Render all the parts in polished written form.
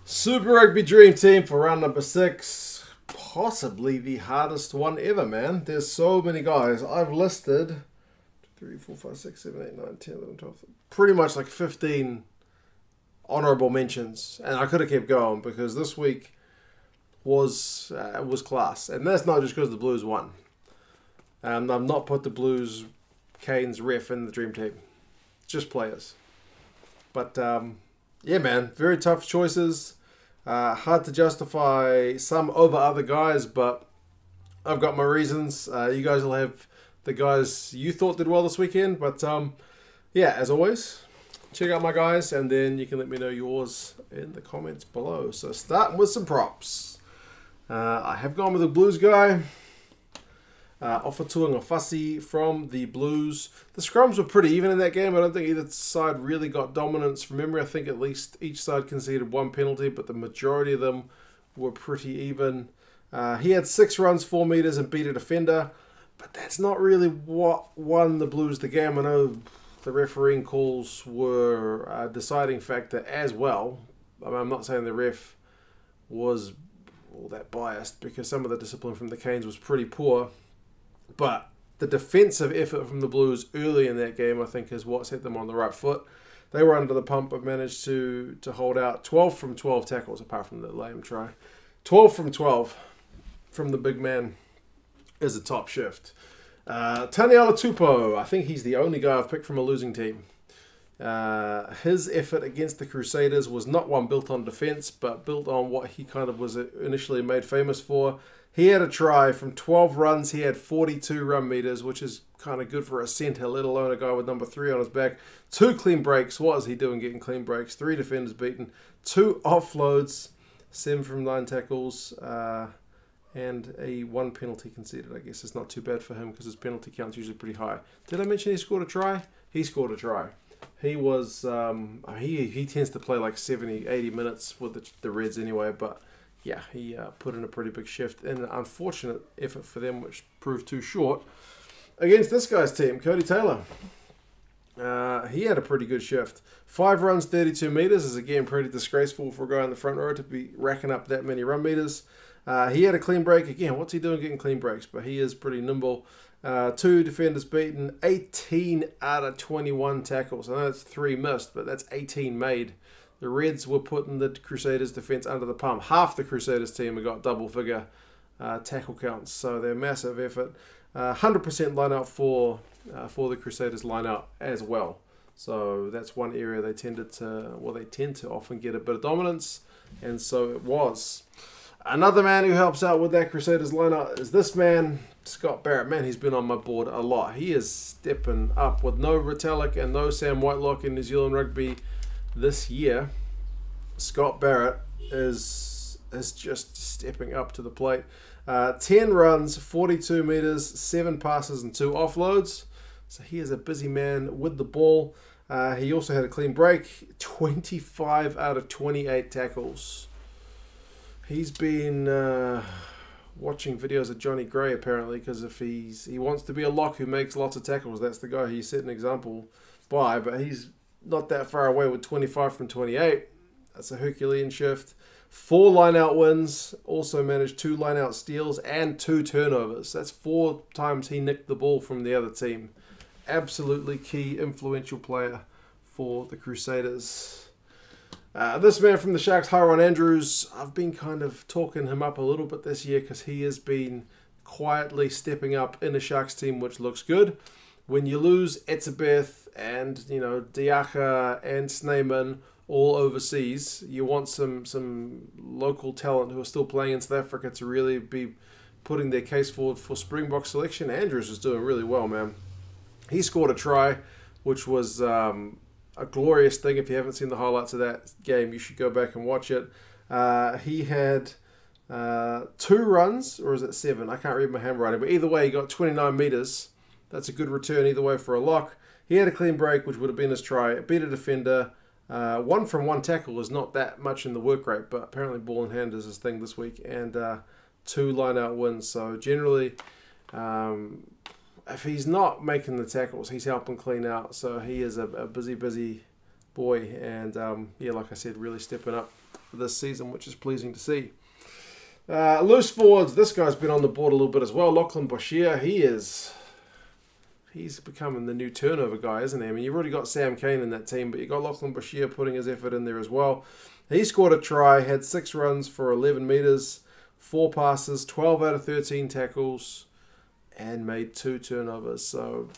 Super Rugby Dream Team for round number 6. Possibly the hardest one ever, man. There's so many guys. I've listed 3, 4, 5, 6, 7, 8, 9, 10, 11, 12. Pretty much like 15 honorable mentions. And I could have kept going because this week was class. And that's not just because the Blues won. I've not put the Blues, Canes, ref in the Dream Team. Just players. But yeah, man, very tough choices. Hard to justify some over other guys, but I've got my reasons. You guys will have the guys you thought did well this weekend. But yeah, as always, check out my guys, and then you can let me know yours in the comments below. So starting with some props. I have gone with the Blues guy. Offer Tu'ungafasi from the Blues. The scrums were pretty even in that game. I don't think either side really got dominance. From memory, I think at least each side conceded 1 penalty, but the majority of them were pretty even. He had 6 runs, 4 meters, and beat a defender, but that's not really what won the Blues the game. I know the refereeing calls were a deciding factor as well. I mean, I'm not saying the ref was all that biased because some of the discipline from the Canes was pretty poor. But the defensive effort from the Blues early in that game, I think, is what set them on the right foot. They were under the pump but managed to hold out 12 from 12 tackles, apart from the lame try. 12 from 12 from the big man is a top shift. Taniela Tupou, I think he's the only guy I've picked from a losing team. His effort against the Crusaders was not one built on defense, but built on what he kind of was initially made famous for. He had a try from 12 runs. He had 42 run meters, which is kind of good for a centre, let alone a guy with number 3 on his back. 2 clean breaks. What is he doing getting clean breaks? 3 defenders beaten. 2 offloads. 7 from 9 tackles. And a 1 penalty conceded. I guess it's not too bad for him because his penalty count's usually pretty high. Did I mention he scored a try? He scored a try. He was, he tends to play like 70, 80 minutes with the Reds anyway, but yeah, he put in a pretty big shift and an unfortunate effort for them, which proved too short. Against this guy's team, Cody Taylor. He had a pretty good shift. 5 runs, 32 meters is again pretty disgraceful for a guy in the front row to be racking up that many run meters. He had a clean break. Again, what's he doing getting clean breaks? But he is pretty nimble. 2 defenders beaten, 18 out of 21 tackles. I know that's 3 missed, but that's 18 made. The Reds were putting the Crusaders' defense under the pump. Half the Crusaders team have got double-figure tackle counts, so they're massive effort. 100% line-out for the Crusaders line-out as well. So that's one area they tend to often get a bit of dominance, and so it was. Another man who helps out with that Crusaders line-out is this man, Scott Barrett. Man, he's been on my board a lot. He is stepping up with no Retallick and no Sam Whitelock in New Zealand rugby this year. Scott Barrett is just stepping up to the plate. 10 runs, 42 meters, 7 passes, and 2 offloads. So he is a busy man with the ball. He also had a clean break. 25 out of 28 tackles. He's been watching videos of Johnny Gray apparently, because if he wants to be a lock who makes lots of tackles, that's the guy he's set an example by. But he's not that far away with 25 from 28. That's a Herculean shift. 4 line-out wins. Also managed 2 line-out steals and 2 turnovers. That's 4 times he nicked the ball from the other team. Absolutely key, influential player for the Crusaders. This man from the Sharks, Hyron Andrews, I've been kind of talking him up a little bit this year because he has been quietly stepping up in the Sharks team, which looks good. When you lose Etzebeth and, Diaka and Snyman all overseas, you want some local talent who are still playing in South Africa to really be putting their case forward for Springbok selection. Andrews is doing really well, man. He scored a try, which was a glorious thing. If you haven't seen the highlights of that game, you should go back and watch it. He had 2 runs, or is it 7? I can't read my handwriting, but either way, he got 29 meters. That's a good return either way for a lock. He had a clean break, which would have been his try. Beat a defender. 1 from 1 tackle is not that much in the work rate, but apparently ball in hand is his thing this week. And 2 line-out wins. So generally, if he's not making the tackles, he's helping clean out. So he is a busy boy. And yeah, like I said, really stepping up this season, which is pleasing to see. Loose forwards, this guy's been on the board a little bit as well. Lachlan Boshier, he's becoming the new turnover guy, isn't he? I mean, you've already got Sam Cane in that team, but you've got Lachlan Boshier putting his effort in there as well. He scored a try, had 6 runs for 11 metres, 4 passes, 12 out of 13 tackles, and made 2 turnovers. So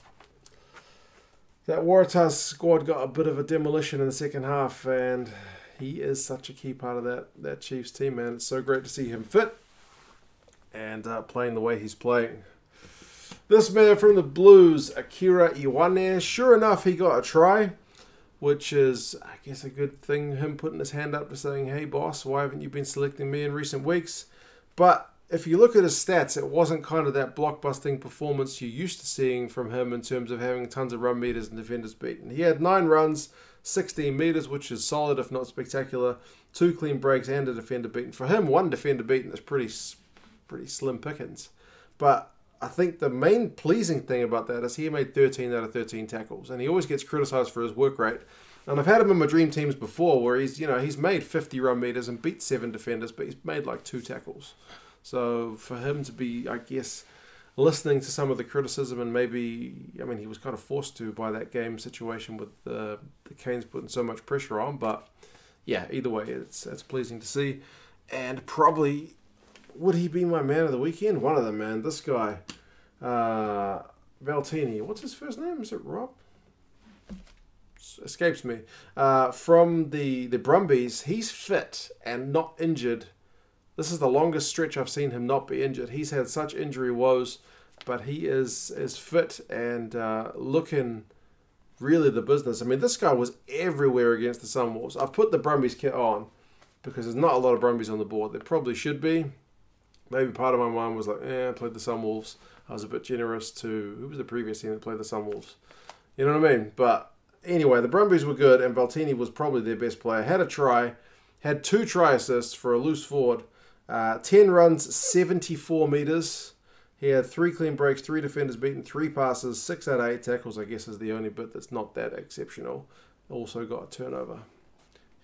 that Waratahs squad got a bit of a demolition in the second half, and he is such a key part of that Chiefs team, man. It's so great to see him fit and playing the way he's playing. This man from the Blues, Akira Iwane, sure enough, he got a try, which is, I guess, a good thing, him putting his hand up to saying, hey, boss, why haven't you been selecting me in recent weeks? But if you look at his stats, it wasn't kind of that blockbusting performance you're used to seeing from him in terms of having tons of run meters and defenders beaten. He had 9 runs, 16 meters, which is solid, if not spectacular, 2 clean breaks and a defender beaten. For him, 1 defender beaten is pretty slim pickings. But I think the main pleasing thing about that is he made 13 out of 13 tackles, and he always gets criticised for his work rate. And I've had him in my dream teams before where he's made 50 run meters and beat 7 defenders, but he's made like 2 tackles. So for him to be, I guess, listening to some of the criticism, and maybe, I mean, he was kind of forced to by that game situation with the Canes putting so much pressure on. But yeah, either way, it's pleasing to see. And probably, would he be my man of the weekend? One of them, man. This guy, Valtini. What's his first name? Is it Rob? Escapes me. From the Brumbies, he's fit and not injured. This is the longest stretch I've seen him not be injured. He's had such injury woes, but he is fit and looking really the business. I mean, this guy was everywhere against the Sunwolves. I've put the Brumbies kit on because there's not a lot of Brumbies on the board. There probably should be. Maybe part of my mind was like, I played the Sunwolves. I was a bit generous to, who was the previous team that played the Sunwolves? You know what I mean? But anyway, the Brumbies were good, and Valtini was probably their best player. Had a try, had 2 try assists for a loose forward. 10 runs, 74 metres. He had 3 clean breaks, 3 defenders beaten, 3 passes, 6 out of 8 tackles, I guess is the only bit that's not that exceptional. Also got a turnover.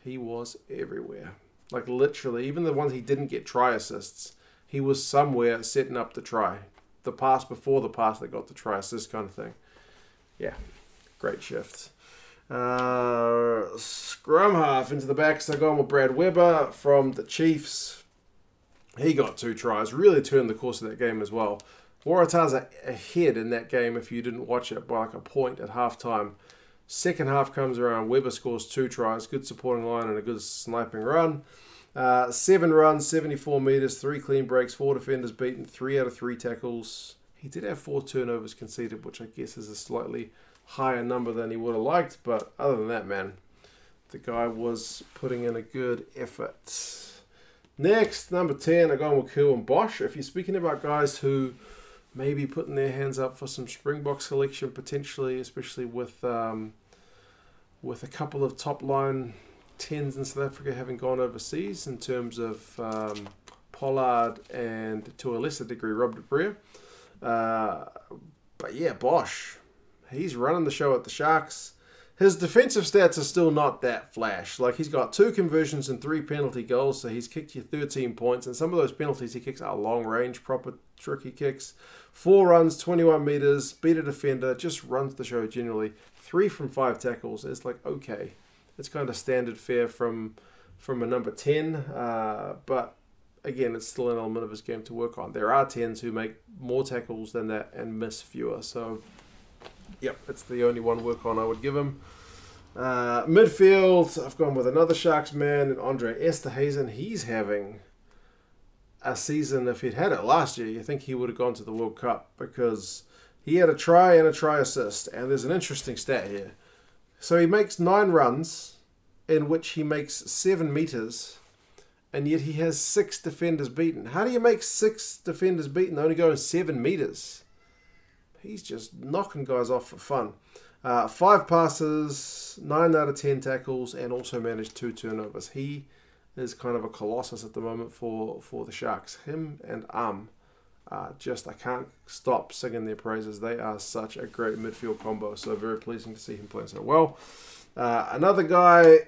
He was everywhere. Like literally, even the ones he didn't get try assists, he was somewhere setting up the try. The pass before the pass that got the try assist kind of thing. Yeah, great shift. Scrum half into the back, so going with Brad Weber from the Chiefs. He got 2 tries, really turned the course of that game as well. Waratahs are ahead in that game if you didn't watch it by like a point at halftime. Second half comes around, Weber scores 2 tries, good supporting line and a good sniping run. 7 runs, 74 metres, 3 clean breaks, 4 defenders beaten, 3 out of 3 tackles. He did have 4 turnovers conceded, which I guess is a slightly higher number than he would have liked. But other than that, man, the guy was putting in a good effort. Next, number 10, I'm going with Kieran Bosch. If you're speaking about guys who may be putting their hands up for some Springbok selection, potentially, especially with a couple of top-line 10s in South Africa having gone overseas in terms of Pollard and, to a lesser degree, Rob de Brea. But yeah, Bosch, he's running the show at the Sharks. His defensive stats are still not that flash. Like, he's got 2 conversions and 3 penalty goals, so he's kicked you 13 points. And some of those penalties he kicks are long-range, proper tricky kicks. 4 runs, 21 metres, beat a defender, just runs the show generally. 3 from 5 tackles. It's like, okay, it's kind of standard fare from a number 10. But, again, it's still an element of his game to work on. There are 10s who make more tackles than that and miss fewer, so yep, it's the only one work on I would give him. Midfield, I've gone with another Sharks man, and Andre Esterhuizen. He's having a season. If he'd had it last year, you think he would have gone to the World Cup, because he had a try and a try assist. And there's an interesting stat here. So he makes 9 runs, in which he makes 7 metres, and yet he has 6 defenders beaten. How do you make 6 defenders beaten, only going 7 metres? He's just knocking guys off for fun. 5 passes, 9 out of 10 tackles, and also managed 2 turnovers. He is kind of a colossus at the moment for the Sharks. Him and just, I can't stop singing their praises. They are such a great midfield combo, so very pleasing to see him playing so well. Another guy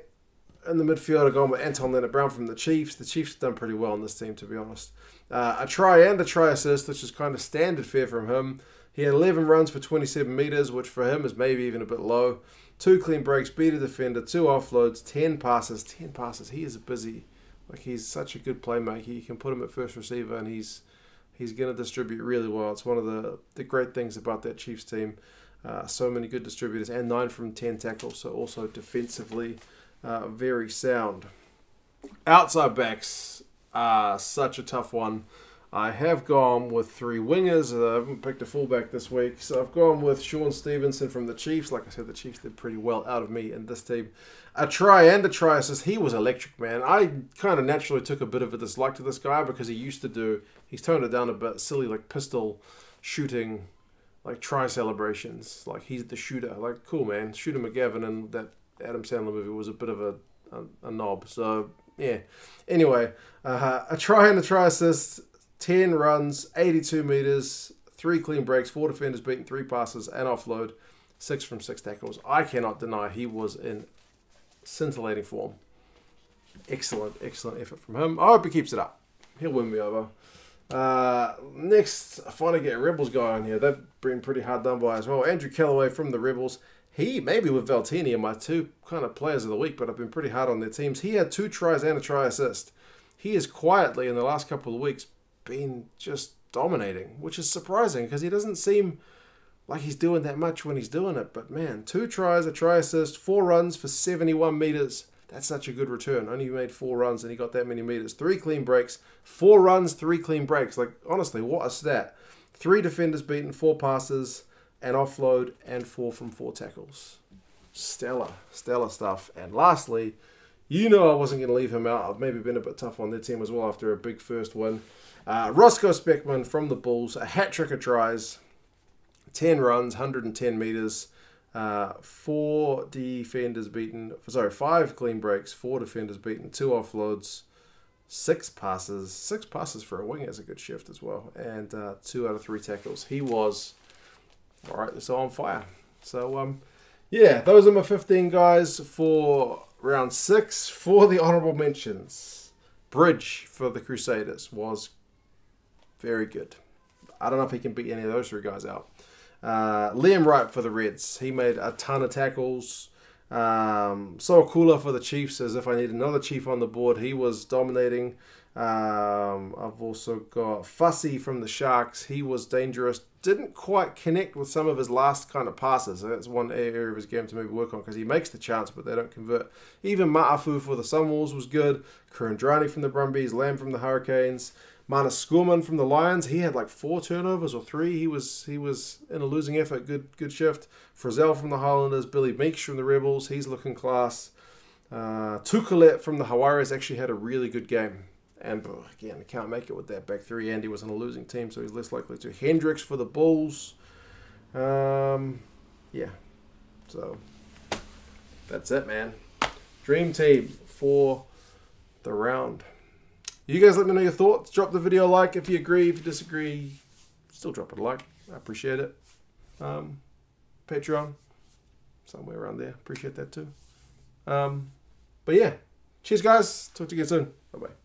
in the midfield, I've gone with Anton Leonard-Brown from the Chiefs. The Chiefs have done pretty well in this team, to be honest. A try and a try assist, which is kind of standard fare from him. He had 11 runs for 27 metres, which for him is maybe even a bit low. 2 clean breaks, beat a defender, 2 offloads, 10 passes. 10 passes. He is busy. Like, he's such a good playmaker. You can put him at first receiver, and he's going to distribute really well. It's one of the great things about that Chiefs team. So many good distributors, and 9 from 10 tackles, so also defensively very sound. Outside backs are such a tough one. I have gone with 3 wingers. I haven't picked a fullback this week, so I've gone with Sean Stevenson from the Chiefs. Like I said, the Chiefs did pretty well out of me in this team. A try and a try assist. He was electric, man. I kind of naturally took a bit of a dislike to this guy because he's toned it down a bit, silly like pistol shooting, like try celebrations. Like, he's the shooter. Like, cool, man. Shooter McGavin in that Adam Sandler movie was a bit of a knob. So, yeah. Anyway, a try and a try assist. 10 runs, 82 metres, 3 clean breaks, 4 defenders beaten, 3 passes, and offload, 6 from 6 tackles. I cannot deny he was in scintillating form. Excellent, excellent effort from him. I hope he keeps it up. He'll win me over. Next, I finally get a Rebels guy on here. They've been pretty hard done by as well. Andrew Callaway from the Rebels. He, maybe with Valtini, are my 2 kind of players of the week, but I've been pretty hard on their teams. He had 2 tries and a try assist. He is quietly, in the last couple of weeks, been just dominating, which is surprising because he doesn't seem like he's doing that much when he's doing it. But man, 2 tries, a try assist, 4 runs for 71 metres. That's such a good return. Only made 4 runs and he got that many metres. 3 clean breaks, 4 runs, 3 clean breaks. Like, honestly, what a stat. 3 defenders beaten, 4 passes, an offload, and 4 from 4 tackles. Stellar, stellar stuff. And lastly, you know I wasn't going to leave him out. I've maybe been a bit tough on their team as well after a big first win. Roscoe Speckman from the Bulls, a hat-trick of tries, 10 runs, 110 metres, 4 defenders beaten, 5 clean breaks, 4 defenders beaten, 2 offloads, 6 passes. 6 passes for a winger is a good shift as well, and 2 out of 3 tackles. He was, all right, so on fire. So, yeah, those are my 15 guys for round 6. For the honourable mentions, Bridge for the Crusaders was very good. I don't know if he can beat any of those 3 guys out. Liam Wright for the Reds. He made a ton of tackles. So Cooler for the Chiefs, as if I need another Chief on the board. He was dominating. I've also got Fussy from the Sharks. He was dangerous. Didn't quite connect with some of his last kind of passes. That's one area of his game to maybe work on because he makes the chance, but they don't convert. Even Ma'afu for the Sunwolves was good. Kurandrani from the Brumbies. Lamb from the Hurricanes. Manus Skurman from the Lions. He had like 4 turnovers or 3. He was in a losing effort. Good shift. Frizzell from the Highlanders. Billy Meeks from the Rebels. He's looking class. Tukulet from the Hawaris actually had a really good game. And again, I can't make it with that back 3. Andy was in a losing team, so he's less likely to. Hendricks for the Bulls. Yeah. So that's it, man. Dream team for the round. You guys let me know your thoughts. Drop the video a like if you agree. If you disagree, still drop it a like. I appreciate it. Patreon, somewhere around there. Appreciate that too. But yeah, cheers guys. Talk to you again soon. Bye-bye.